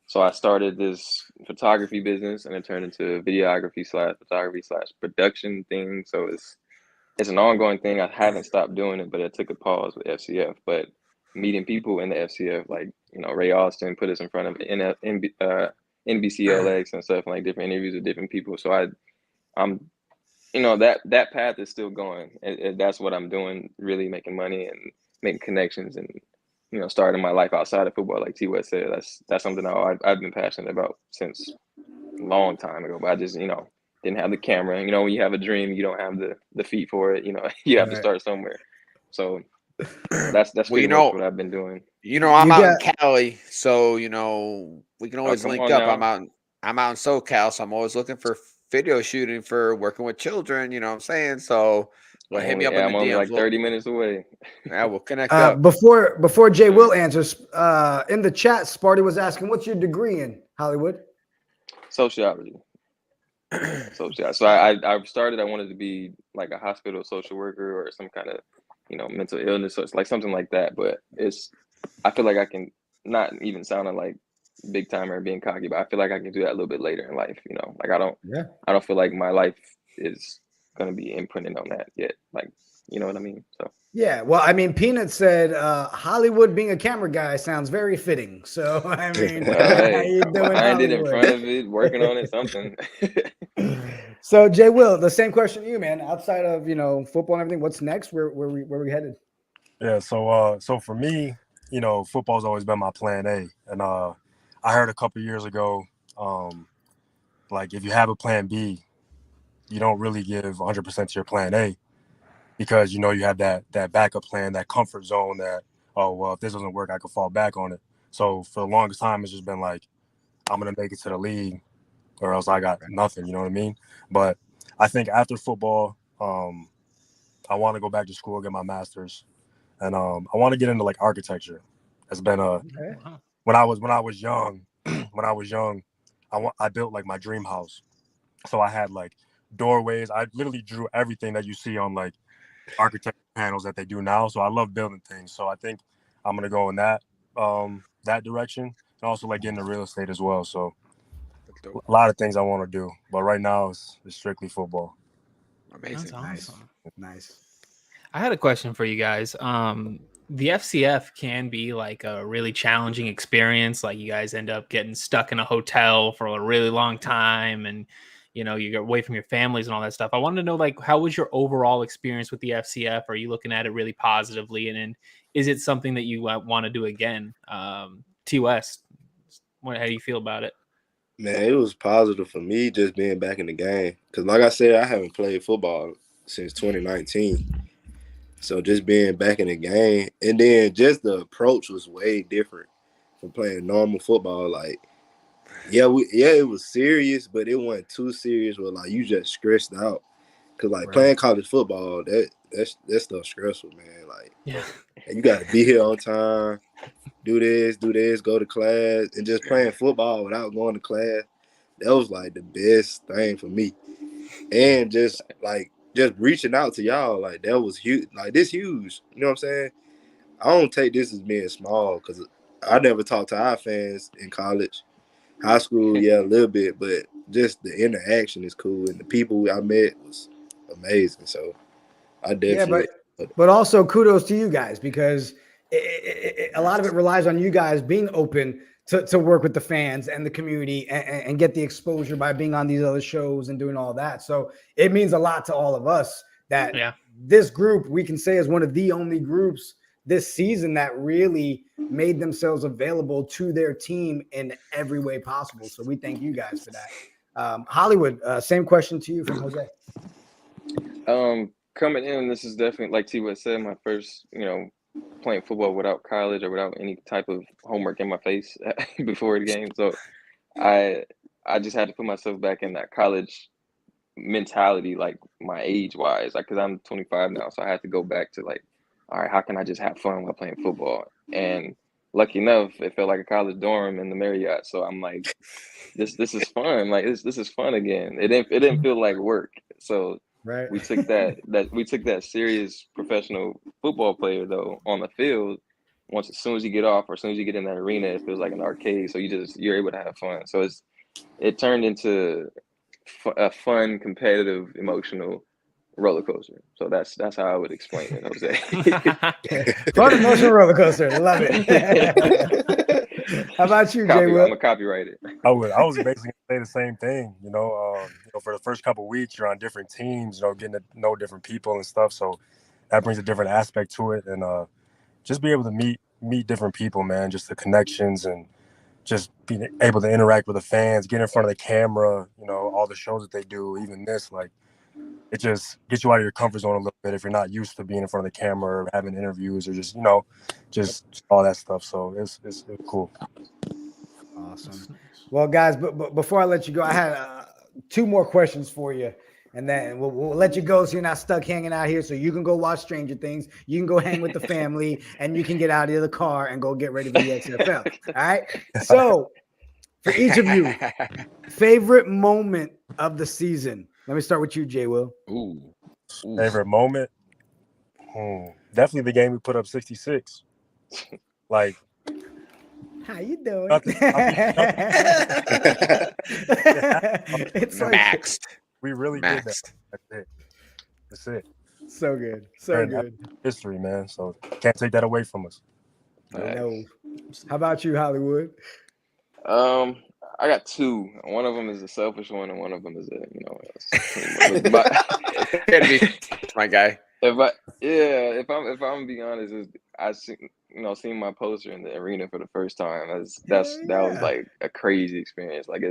So I started this photography business, and it turned into videography/photography/production thing. So it's an ongoing thing. I haven't stopped doing it, but I took a pause with FCF. But meeting people in the FCF, like Ray Austin put us in front of NBCLX and stuff, and like different interviews with different people. So I'm that path is still going. That's what I'm doing, really making money and making connections and starting my life outside of football. Like T. West said, that's something I've been passionate about since a long time ago. But I just didn't have the camera. When you have a dream, you don't have the feet for it. You have to start somewhere. So that's pretty much what I've been doing.
I'm out in Cali, so we can always link up.
Now.
I'm out in SoCal, so I'm always looking for video shooting for working with children. You know what I'm saying? So hit me up in the
I'm only
DMs.
like 30 minutes away.
Yeah, we'll connect up.
Before Jay Will answers, in the chat, Sparty was asking, "What's your degree in, Hollywood?"
Sociology. So I started. I wanted to be like a hospital social worker or some kind of mental illness, so it's like something like that. But I feel like I can, not even sounding like big timer and being cocky, but I feel like I can do that a little bit later in life. Like I don't feel like my life is gonna be imprinted on that yet. Like, you know what I mean? So
yeah, well, I mean, Peanut said Hollywood being a camera guy sounds very fitting. So I mean, how you doing,
behind it, in front of it, working on it, something.
So Jay Will, the same question to you, man. Outside of football and everything, what's next? Where we headed?
Yeah, so for me, football's always been my plan A, and I heard a couple years ago, like if you have a plan B, you don't really give 100% to your plan A, because you have that backup plan, that comfort zone, that if this doesn't work, I can fall back on it. So for the longest time, it's just been like, I'm gonna make it to the league, or else I got nothing. You know what I mean? But I think after football, I want to go back to school, get my master's, and I want to get into like architecture. It's been when I was young, I built like my dream house. So I had like doorways. I literally drew everything that you see on like architecture panels that they do now. So I love building things. So I think I'm gonna go in that direction, and also like get into real estate as well. So a lot of things I want to do, but right now it's strictly football.
Amazing.
That's awesome. Nice.
I had a question for you guys. The FCF can be like a really challenging experience. Like you guys end up getting stuck in a hotel for a really long time, and you get away from your families and all that stuff. I wanted to know, like, how was your overall experience with the FCF? Are you looking at it really positively, and is it something that you want to do again? T. West, how do you feel about it?
Man, it was positive for me just being back in the game. Because like I said, I haven't played football since 2019. So just being back in the game, and then just the approach was way different from playing normal football. Like Yeah, it was serious, but it wasn't too serious. Where like you just stressed out, cause like playing college football, that stuff stressful, man. Like, and you got to be here on time, do this, go to class, and just playing football without going to class. That was like the best thing for me, and just reaching out to y'all, like that was huge. Like this huge, you know what I'm saying? I don't take this as being small because I never talked to our fans in college. High school, yeah, a little bit, but just the interaction is cool, and the people I met was amazing. So I definitely,
but also kudos to you guys because a lot of it relies on you guys being open to work with the fans and the community and get the exposure by being on these other shows and doing all that. So it means a lot to all of us that this group we can say is one of the only groups this season that really made themselves available to their team in every way possible. So we thank you guys for that. Hollywood, same question to you from Jose.
Coming in, this is definitely, like T West said, my first, playing football without college or without any type of homework in my face before the game. So I just had to put myself back in that college mentality, like my age wise, like, cause I'm 25 now. So I had to go back to like, all right, how can I just have fun while playing football? And lucky enough, it felt like a college dorm in the Marriott. So I'm like, this is fun. Like this is fun again. It didn't feel like work. So we took that serious professional football player though on the field. As soon as you get off or as soon as you get in that arena, it feels like an arcade. So you're able to have fun. So it turned into a fun, competitive, emotional roller coaster. So that's how I would explain it, Jose.
Fun emotional roller coaster. Love it. How about you, Jay?
I'm gonna copyright it.
I was basically gonna say the same thing. For the first couple of weeks, you're on different teams. Getting to know different people and stuff. So that brings a different aspect to it, and just be able to meet different people, man. Just the connections and just being able to interact with the fans, get in front of the camera. All the shows that they do, even this, like. It just gets you out of your comfort zone a little bit if you're not used to being in front of the camera or having interviews or just all that stuff. So it's cool.
Awesome. Well, guys, but before I let you go, I had 2 more questions for you, and then we'll let you go so you're not stuck hanging out here. So you can go watch Stranger Things, you can go hang with the family, and you can get out of the car and go get ready for the XFL. All right. So for each of you, favorite moment of the season. Let me start with you, Jay Will.
Ooh.
Favorite moment? Definitely the game we put up 66. Like,
how you doing?
It's maxed.
We really did that. That's it.
So good. So good.
History, man. So can't take that away from us.
No. How about you, Hollywood?
I got 2. One of them is a selfish one, and one of them is
my guy.
If I'm being honest, I seeing my poster in the arena for the first time. That was like a crazy experience. Like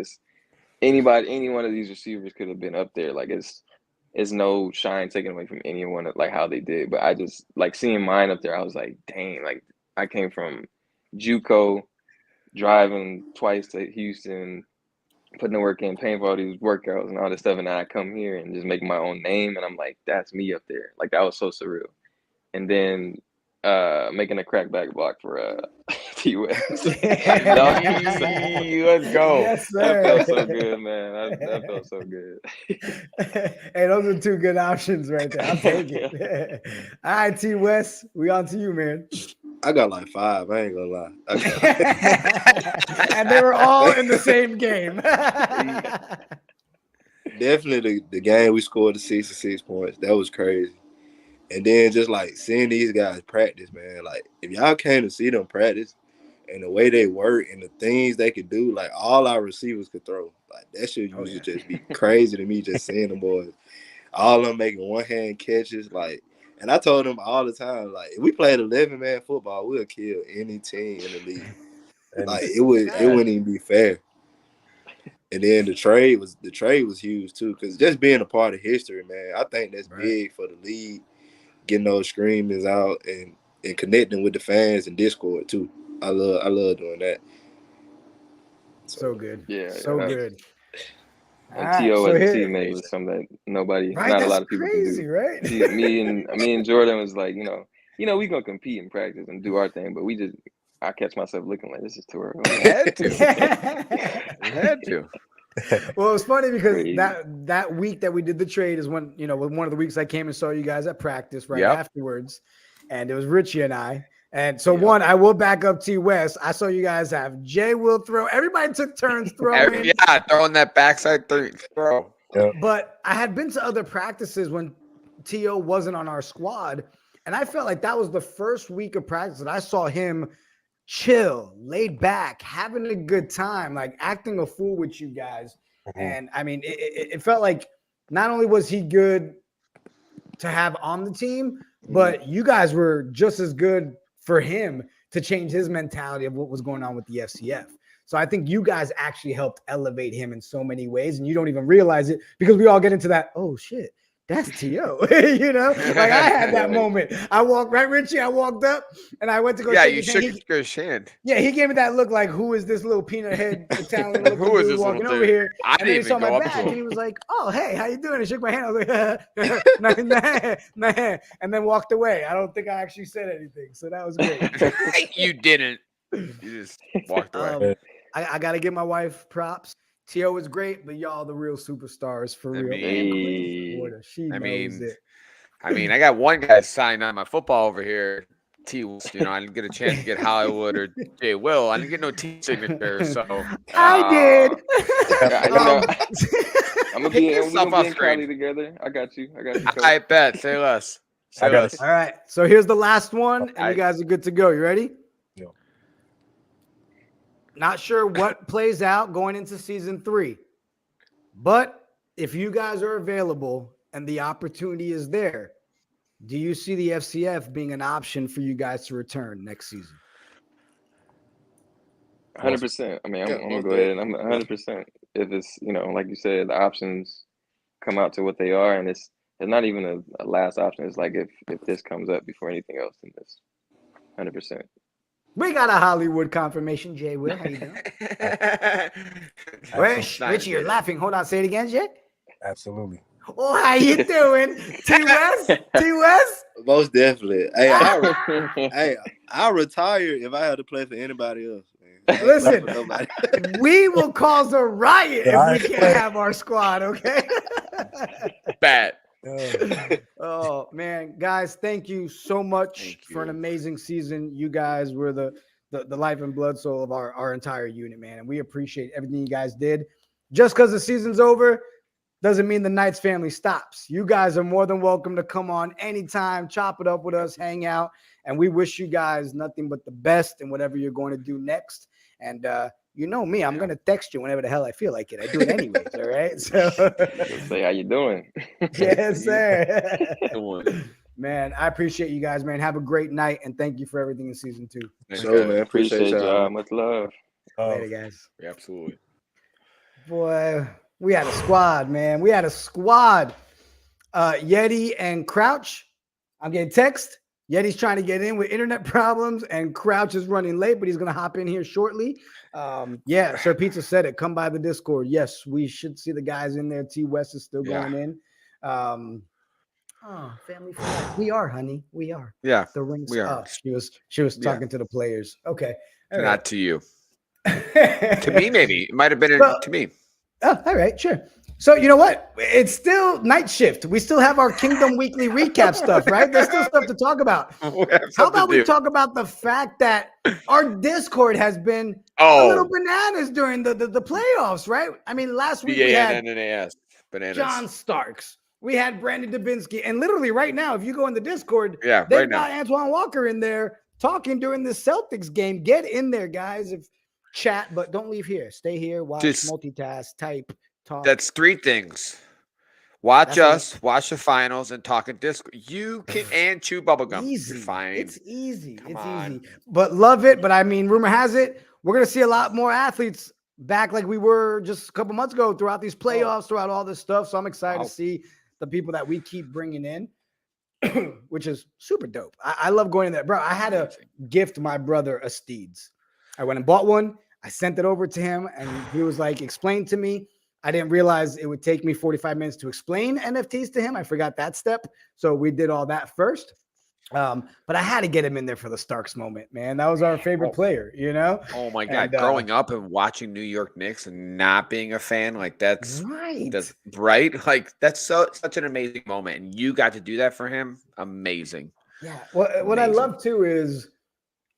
any one of these receivers could have been up there. Like it's no shine taken away from anyone like how they did. But I just like seeing mine up there. I was like, dang! Like I came from JUCO, driving twice to Houston, putting the work in, paying for all these workouts and all this stuff, and then I come here and just make my own name, and I'm like, that's me up there. Like that was so surreal. And then making a crackback block for T West. Let's go.
Yes,
that felt so good, man. That felt so good.
Hey, those are 2 good options right there. I'll take it. All right, T West, we on to you, man.
I got like 5. I ain't gonna lie.
And they were all in the same game.
Definitely the game we scored the 66 points. That was crazy. And then just like seeing these guys practice, man. Like if y'all came to see them practice and the way they work and the things they could do, like all our receivers could throw. Like that shit used to just be crazy to me just seeing them boys. All of them making one-hand catches, like. And I told them all the time, like, if we played 11-man football, we'll kill any team in the league. Like, it wouldn't even be fair. And then the trade was huge too, because just being a part of history, man, I think that's big for the league, getting those screamings out and connecting with the fans and Discord too. I love doing that.
So good.
Yeah,
So good. All
And
right,
T.O.
so
as a
here,
teammate was something that nobody,
right?
not a
That's
lot of people can
crazy,
do.
right?
Me and Jordan was like, we gonna compete in practice and do our thing, but I catch myself looking like this is too early.
We had to. We had to.
Well, it's funny because
Crazy.
that week that we did the trade is when, one of the weeks I came and saw you guys at practice right
Yep.
afterwards. And it was Richie and I. And so one, I will back up T West. I saw you guys have Jay will throw. Everybody took turns throwing.
Throwing that backside throw.
Yeah.
But I had been to other practices when T.O. wasn't on our squad. And I felt like that was the first week of practice that I saw him chill, laid back, having a good time, like acting a fool with you guys.
Mm-hmm.
And I mean, it felt like not only was he good to have on the team, but you guys were just as good for him to change his mentality of what was going on with the FCF. So I think you guys actually helped elevate him in so many ways, and you don't even realize it because we all get into that, oh shit, that's T.O. Like I had that moment. I walked right, Richie. I walked up and I went to go.
Yeah,
shake
you
his
shook
hand.
his hand.
Yeah, he gave me that look like, who is this little peanut head Italian looking
Who is
dude
this
walking
little
over
dude?
here?
I
And then he
didn't
saw
even
my
go up
bag
to
and
him.
he was like, oh, hey, how you doing? And shook my hand. I was like, nah. And then walked away. I don't think I actually said anything. So that was great.
You didn't. You just walked away.
I got to give my wife props. T.O. was great, but y'all the real superstars for real. She knows it.
I got one guy signed on my football over here. T. I didn't get a chance to get Hollywood or Jay Will. I didn't get no T signature, so
I did.
I'm gonna be in Cali together. I got you. Coach.
I bet. Say less. Say less.
All right. So here's the last one, and you guys are good to go. You ready?
Yeah.
Not sure what plays out going into season 3, but if you guys are available and the opportunity is there, do you see the FCF being an option for you guys to return next season?
100%. I mean, I'm gonna go ahead and I'm 100%. If it's like you said, the options come out to what they are, and it's not even a last option. It's like if this comes up before anything else, then this 100%.
We got a Hollywood confirmation, Jay Will. How you doing? Richie, you're laughing. Hold on. Say it again, Jay.
Absolutely.
Oh, how you doing? T West? T West?
Most definitely. Hey, I'll retire if I had to play for anybody else. Man.
Listen, we will cause a riot if we can't have our squad, okay?
Bad.
Oh man, guys, thank you so much for an amazing season. You guys were the life and blood soul of our entire unit, man, and we appreciate everything you guys did. Just because the season's over doesn't mean the Knights family stops. You guys are more than welcome to come on anytime, chop it up with us, hang out, and we wish you guys nothing but the best in whatever you're going to do next. And you know me, I'm going to text you whenever the hell I feel like it. I do it anyways, all right? So
say, how you doing?
Yes, sir. Man, I appreciate you guys, man. Have a great night, and thank you for everything in season 2.
So, man, appreciate y'all.
Much love.
Later, guys.
Yeah, absolutely.
Boy, we had a squad, man. We had a squad. Yeti and Crouch. I'm getting text. Yeti's trying to get in with internet problems, and Crouch is running late, but he's going to hop in here shortly. Yeah, Sir Pizza said it. Come by the Discord. Yes, we should see the guys in there. T West is still going in. Family friend. We are, honey. We are.
Yeah,
the rings
we are.
up. She was talking to the players. Okay,
not to you. To me, maybe it might have been to me.
Oh, all right, sure. So you know what? It's still night shift. We still have our Kingdom Weekly recap stuff, right? There's still stuff to talk about. How about we talk about the fact that our Discord has been a little bananas during the playoffs, right? I mean, last week we had
bananas.
John Starks. We had Brandon Dubinsky. And literally right now, if you go in the Discord, they've got Antoine Walker in there talking during the Celtics game. Get in there, guys. If chat, but don't leave here. Stay here, watch, multitask, type. Talk.
That's 3 things. Watch us, watch the finals, and talk in Discord. You can and chew bubblegum.
Easy.
You're fine.
It's easy. Easy. But love it. But I mean, rumor has it, we're going to see a lot more athletes back like we were just a couple months ago throughout these playoffs, throughout all this stuff. So I'm excited to see the people that we keep bringing in, which is super dope. I love going in there. Bro, I had to gift my brother a Steeds. I went and bought one. I sent it over to him, and he was like, explain to me. I didn't realize it would take me 45 minutes to explain NFTs to him. I forgot that step. So we did all that first. But I had to get him in there for the Starks moment, man. That was our favorite player, you know?
Oh my God.
And,
growing up and watching New York Knicks and not being a fan, like that's
right.
Right. Like that's such an amazing moment. And you got to do that for him. Amazing.
Yeah. Well, what I love too is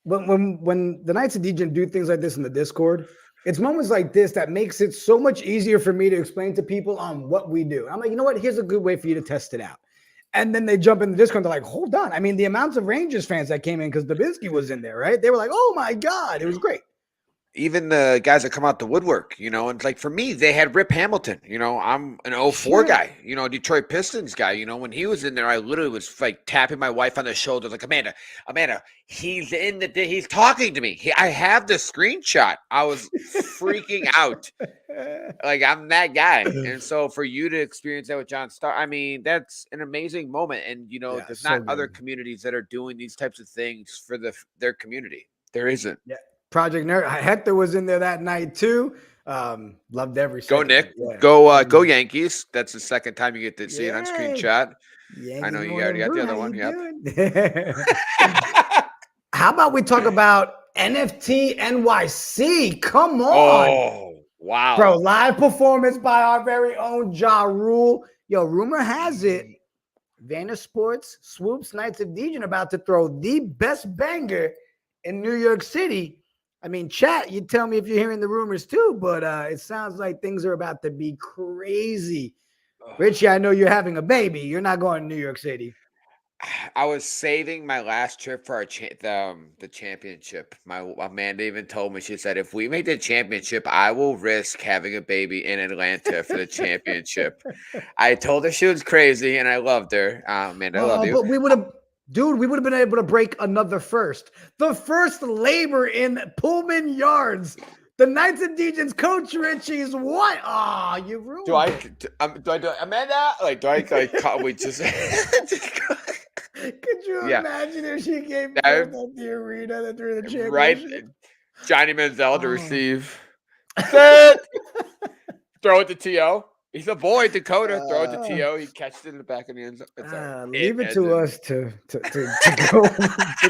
when the Knights of Degen do things like this in the Discord, it's moments like this that makes it so much easier for me to explain to people on what we do. I'm like, you know what? Here's a good way for you to test it out. And then they jump in the Discord. They're like, hold on. I mean, the amounts of Rangers fans that came in because Dubinsky was in there, right? They were like, oh my God, it was great.
Even the guys that come out the woodwork, you know, and like for me, they had Rip Hamilton. You know, I'm an 04 guy, you know, Detroit Pistons guy. You know, when he was in there, I literally was like tapping my wife on the shoulder, like, Amanda, he's he's talking to me. I have the screenshot. I was freaking out. Like, I'm that guy. And so for you to experience that with John Stark, I mean, that's an amazing moment. And, you know, there's not other communities that are doing these types of things for their community. There isn't.
Yeah. Project Nerd. Hector was in there that night too. Loved every second.
Go Nick.
Yeah.
Go Yankees. That's the second time you get to see it on screenshot.
Yankees,
I know you already got the other one.
Yep. How about we talk about NFT NYC? Come on.
Oh, wow.
Bro, live performance by our very own Ja Rule. Yo, rumor has it, Vanna Sports, Swoops, Knights of Degen about to throw the best banger in New York City. I mean, chat, you tell me if you're hearing the rumors too, but it sounds like things are about to be crazy. Richie, I know you're having a baby. You're not going to New York City.
I was saving my last trip for our the championship. My Amanda even told me, she said, if we make the championship, I will risk having a baby in Atlanta for the championship. I told her she was crazy, and I loved her. Amanda, I love you.
But we would have been able to break another first. The first labor in Pullman Yards. The Knights of Degen's coach Richie's what? Oh, you ruined it.
Do I do Amanda? Like, do I like we just
Could you imagine if she gave birth at the arena that threw the championship?
Right, Johnny Manziel to receive. Throw it to T.O. He's a boy, Dakota. Throw it to T.O. He catches it in the back of the end zone.
Leave it to us to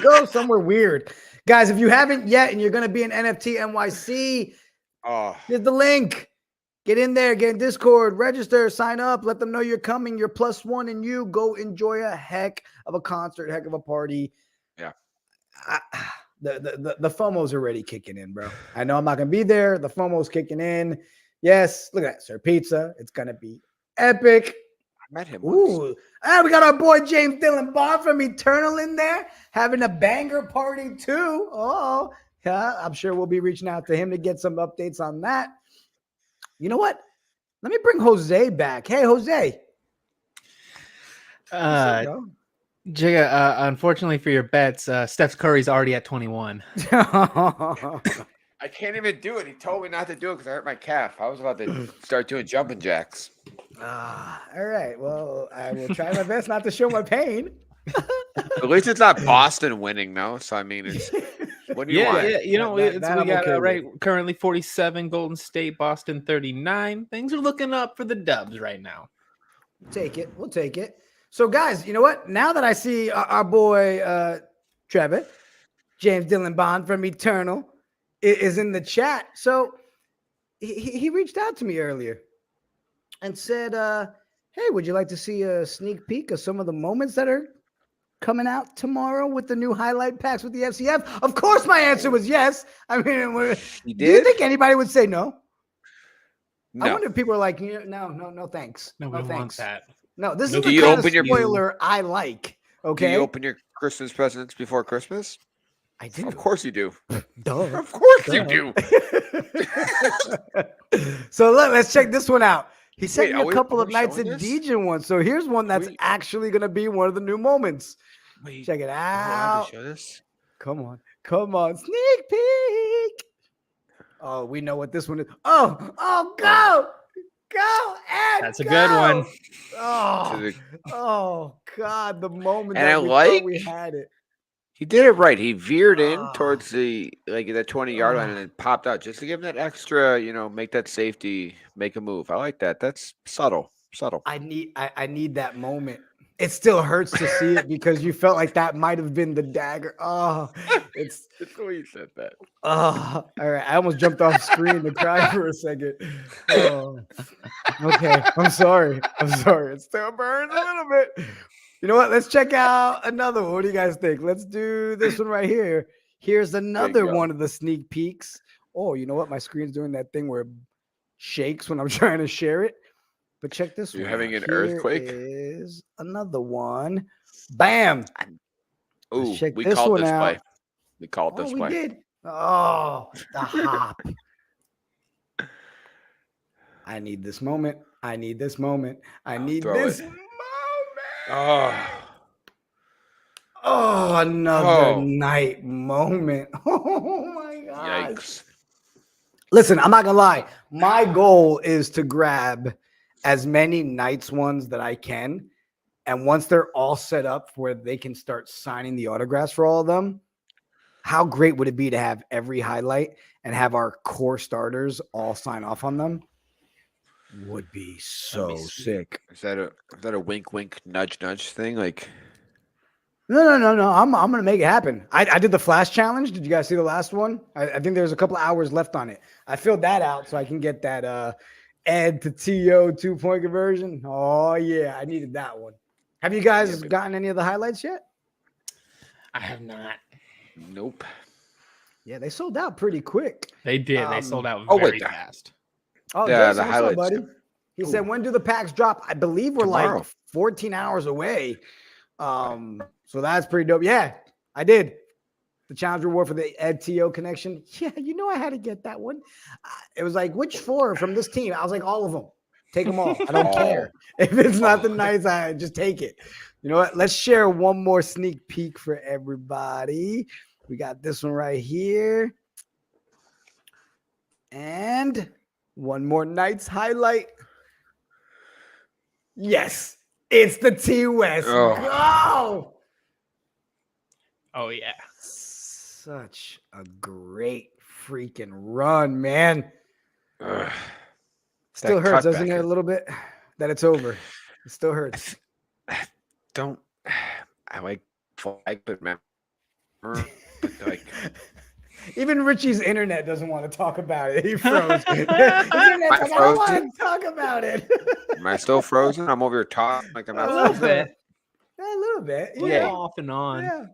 go somewhere weird. Guys, if you haven't yet and you're going to be in NFT NYC, here's the link. Get in there, get in Discord, register, sign up, let them know you're coming. You're +1 and you go enjoy a heck of a concert, heck of a party.
Yeah.
The FOMO's already kicking in, bro. I know I'm not going to be there. The FOMO's kicking in. Yes, look at that, Sir Pizza. It's going to be epic.
I met him
once. And we got our boy James Dylan Bond from Eternal in there having a banger party too. Oh, yeah, I'm sure we'll be reaching out to him to get some updates on that. You know what? Let me bring Jose back. Hey, Jose.
Jigga, unfortunately for your bets, Steph Curry's already at 21.
I can't even do it. He told me not to do it because I hurt my calf. I was about to start doing jumping jacks.
All right. Well, I will try my best not to show my pain.
At least it's not Boston winning, though. So, I mean, it's what do you want?
Yeah, you know, we got currently 47, Golden State, Boston 39. Things are looking up for the Dubs right now.
We'll take it. So, guys, you know what? Now that I see our boy Trevor, James Dylan Bond from Eternal, is in the chat. So he reached out to me earlier and said, hey, would you like to see a sneak peek of some of the moments that are coming out tomorrow with the new highlight packs with the FCF? Of course, my answer was yes. I mean, do you think anybody would say no?
No.
I wonder if people are like, no, thanks.
No, we want that.
No, this is the kind of spoiler I like. Okay.
Do you open your Christmas presents before Christmas?
I do.
Of course you do.
Duh.
Of course you do.
So let's check this one out. He sent me a couple of Knights of Degen ones. So here's one that's actually going to be one of the new moments. Check it out.
Show this?
Come on. Sneak peek. Oh, we know what this one is. Oh, go. Ed,
that's a good one.
Oh, God, the moment
and
that
I like
we had it.
He did it right. He veered in towards the 20-yard line and then popped out just to give him that extra, make that safety, make a move. I like that. That's subtle.
I need that moment. It still hurts to see it because you felt like that might have been the dagger. Oh, it's
the way you said that.
Oh, all right. I almost jumped off screen to cry for a second. Oh, okay. I'm sorry. It still burns a little bit. You know what? Let's check out another one. What do you guys think? Let's do this one right here. Here's another one of the sneak peeks. Oh, you know what? My screen's doing that thing where it shakes when I'm trying to share it. But check this one.
You're having an
Here
earthquake?
is another one. Bam.
Ooh, we called this play. We called this play.
We did. Oh, the hop. I need this moment. I need this moment. Oh, another night moment. Oh my God.
Yikes.
Listen, I'm not gonna lie. My goal is to grab as many Knights ones that I can. And once they're all set up where they can start signing the autographs for all of them, how great would it be to have every highlight and have our core starters all sign off on them? Would be so sick.
Is that a wink, wink, nudge, nudge thing? Like,
no. I'm gonna make it happen. I did the flash challenge. Did you guys see the last one? I think there's a couple hours left on it. I filled that out so I can get that Ed to TO 2-point conversion. Oh yeah, I needed that one. Have you guys gotten any of the highlights yet?
I have not.
Nope.
Yeah, they sold out pretty quick.
They did. They sold out very fast.
Oh,
yeah,
Jason,
the highlights,
buddy. He said, "When do the packs drop?" I believe we're
tomorrow.
Like 14 hours away. So that's pretty dope. Yeah, I did the challenge reward for the Ed TO connection. Yeah, I had to get that one. It was like, which 4 from this team? I was like, all of them. Take them all. I don't care if it's not the Knights. I just take it. You know what? Let's share one more sneak peek for everybody. We got this one right here, and one more Knights highlight. Yes, it's the T West. Go!
Oh yeah,
such a great freaking run, man. Still hurts, doesn't it? A little bit that it's over. It still hurts.
I like it, man. Like,
even Richie's internet doesn't want to talk about it. He froze. His internet's like, I don't want to talk about it.
Am I still frozen? I'm over here talking like I'm not.
A little bit.
Yeah, a little bit.
Yeah, off and on.
Yeah.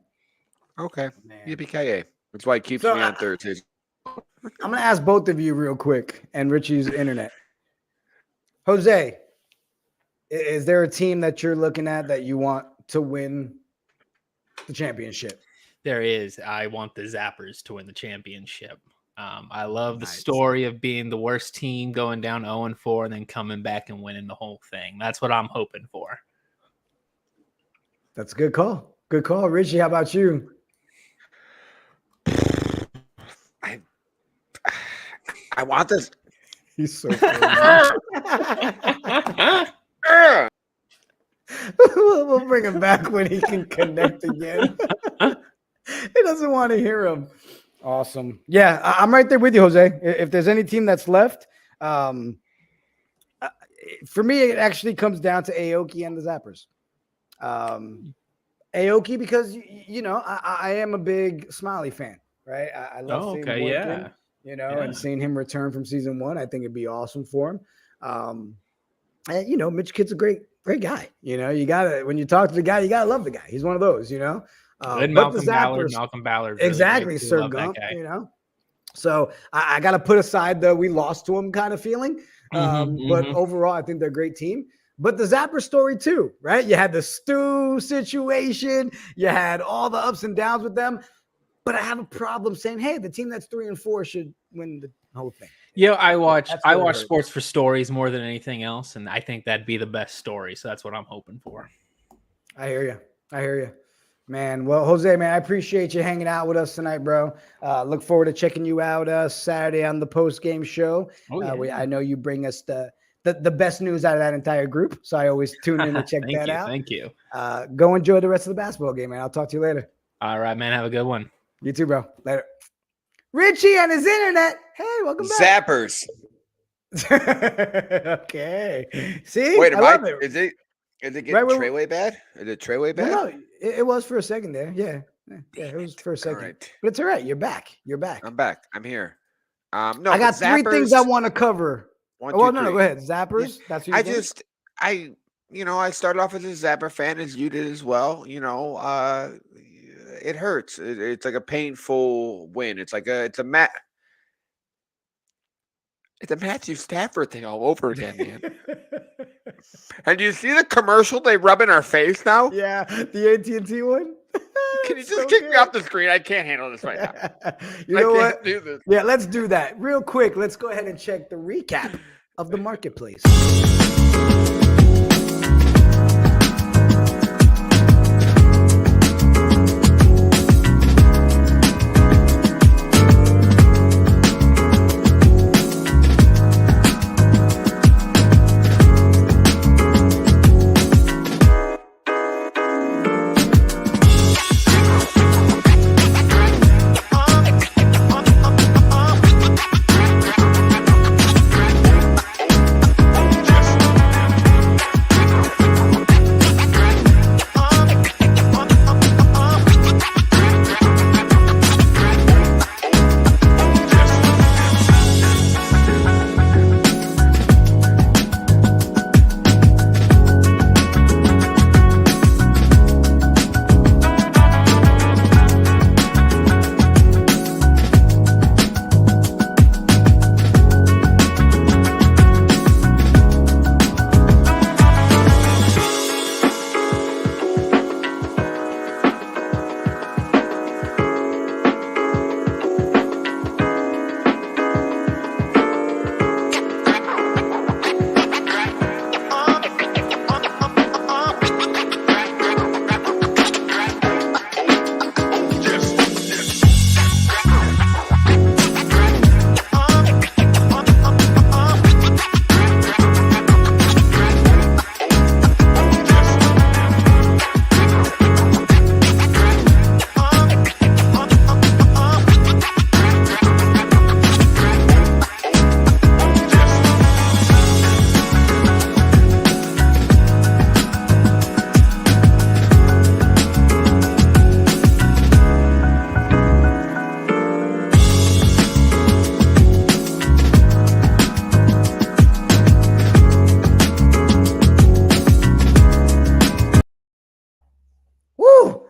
Okay. Yippee-ki-yay. That's why it keeps me on Thursdays.
I'm gonna ask both of you real quick, and Richie's internet. Jose, is there a team that you're looking at that you want to win the championship?
There is. I want the Zappers to win the championship. I love the story of being the worst team, going down 0-4, and then coming back and winning the whole thing. That's what I'm hoping for.
That's a good call. Good call. Richie, how about you?
I want this.
He's so we'll bring him back when he can connect again. He doesn't want to hear him. Awesome. Yeah, I'm right there with you, Jose. If there's any team that's left, for me, it actually comes down to Aoki and the Zappers. Aoki, because, I am a big Smiley fan, right? I love seeing him working, and seeing him return from season 1. I think it'd be awesome for him. And, Mitch Kidd's a great guy. You gotta, when you talk to the guy, you gotta love the guy. He's one of those,
Good Malcolm Ballard. Really
exactly, Sir Gump, So I got to put aside the we lost to him kind of feeling. But overall, I think they're a great team. But the Zapper story too, right? You had the Stu situation. You had all the ups and downs with them. But I have a problem saying, hey, the team that's 3-4 should win the whole thing.
Yeah, I watch sports for stories more than anything else, and I think that'd be the best story. So that's what I'm hoping for.
I hear you. Man, well, Jose, man, I appreciate you hanging out with us tonight, bro. Look forward to checking you out Saturday on the post-game show. I know you bring us the best news out of that entire group, so I always tune in to check that out.
Thank you.
Go enjoy the rest of the basketball game, man. I'll talk to you later.
All right, man. Have a good one.
You too, bro. Later. Richie and his internet. Hey, welcome back.
Zappers.
Okay. See?
Wait,
I love it.
Is it getting
Right,
Treyway bad? Is it Treyway bad?
Well, no, it was for a second there. Yeah. Yeah, it was for a second.
Right.
But it's all right. You're back. You're back.
I'm back. I'm here. No,
I got
Zappers,
3 things I want to cover.
One,
Oh,
two,
no,
three.
go ahead. Zappers. That's what
I started off as a Zapper fan, as you did as well. It hurts. It's like a painful win. It's a Matthew Stafford thing all over again, man. And do you see the commercial they rub in our face now?
Yeah, the AT&T one.
Can you just kick me off the screen? I can't handle this right now.
You know what?
Do this.
Yeah, let's do that real quick. Let's go ahead and check the recap of the marketplace.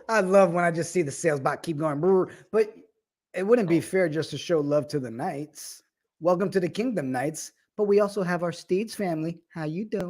I love when I just see the sales bot keep going, but it wouldn't be fair just to show love to the Knights. Welcome to the Kingdom, Knights. But we also have our Steeds family. How you doing?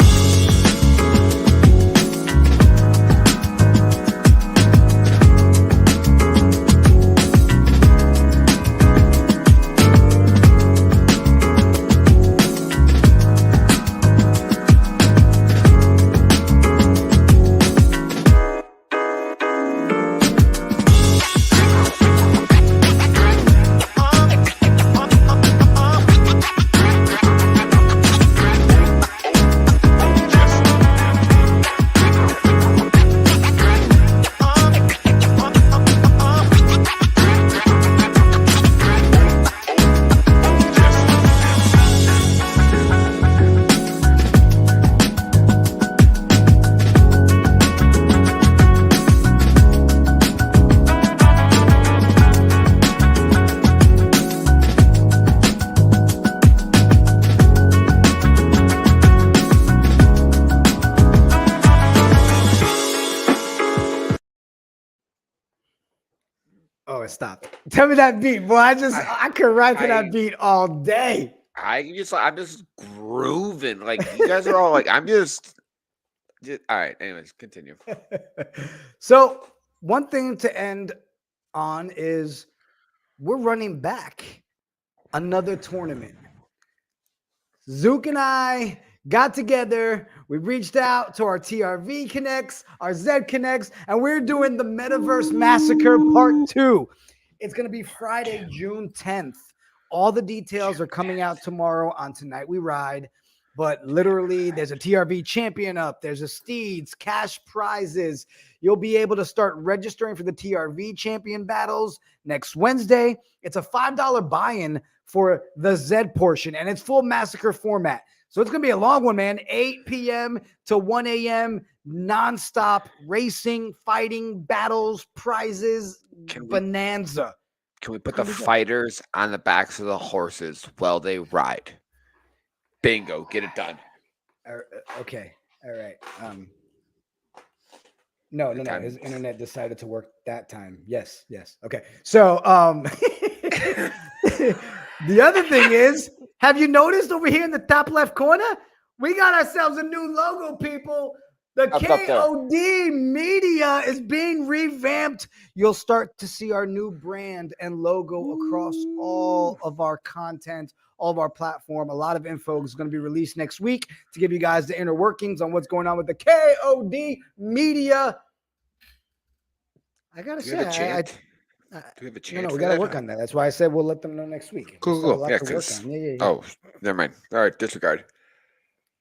Oh, it stopped. Tell me that beat, boy. I could ride to that beat all day.
I'm just grooving. Like you guys are all like, I'm just all right. Anyways, continue.
So one thing to end on is we're running back another tournament. Zook and I got together. We reached out to our TRV Connects, our Z Connects, and we're doing the Metaverse Massacre Part 2. It's going to be Friday, June 10th. All the details are coming out tomorrow on Tonight We Ride. but literally there's a TRV champion up. There's a Steeds, cash prizes. You'll be able to start registering for the TRV champion battles next Wednesday. It's a $5 buy-in for the Z portion, and it's full massacre format. So it's going to be a long one, man. 8 p.m. to 1 a.m. nonstop racing, fighting, battles, prizes, bonanza.
Can we put the fighters on the backs of the horses while they ride? Bingo. Get it done.
Okay. All right. No. His internet decided to work that time. Yes. Okay. So, the other thing is, have you noticed over here in the top left corner, we got ourselves a new logo, people. The KOD Media is being revamped. You'll start to see our new brand and logo across all of our content, all of our platform. A lot of info is going to be released next week to give you guys the inner workings on what's going on with the KOD Media. I got to say,
do we have a chance?
No, we got to work on that. That's why I said we'll let them know next week.
Cool. Yeah. Oh, never mind. All right. Disregard.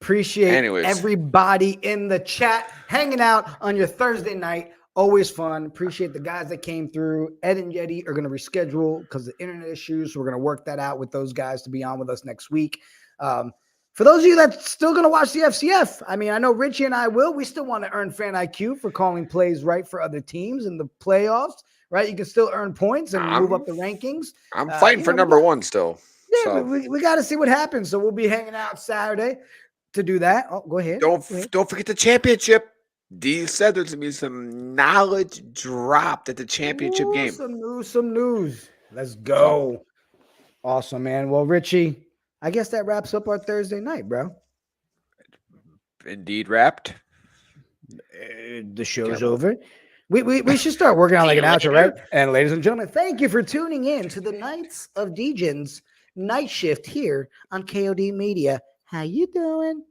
Appreciate everybody in the chat hanging out on your Thursday night. Always fun. Appreciate the guys that came through. Ed and Yeti are going to reschedule because of internet issues. So we're going to work that out with those guys to be on with us next week. For those of you that's still going to watch the FCF, I mean, I know Richie and I will. We still want to earn fan IQ for calling plays right for other teams in the playoffs, right? You can still earn points and move up the rankings.
I'm fighting for number one still.
Yeah,
so.
we got to see what happens. So we'll be hanging out Saturday to do that. Oh, go ahead.
Don't forget the championship. Dees said there's going to be some knowledge dropped at the championship game.
Some news. Let's go. Awesome, man. Well, Richie, I guess that wraps up our Thursday night, bro.
Indeed wrapped.
The show's over. We should start working on like an outro, right? And ladies and gentlemen, thank you for tuning in to the Knights of Degens Night Shift here on KOD Media. How you doing?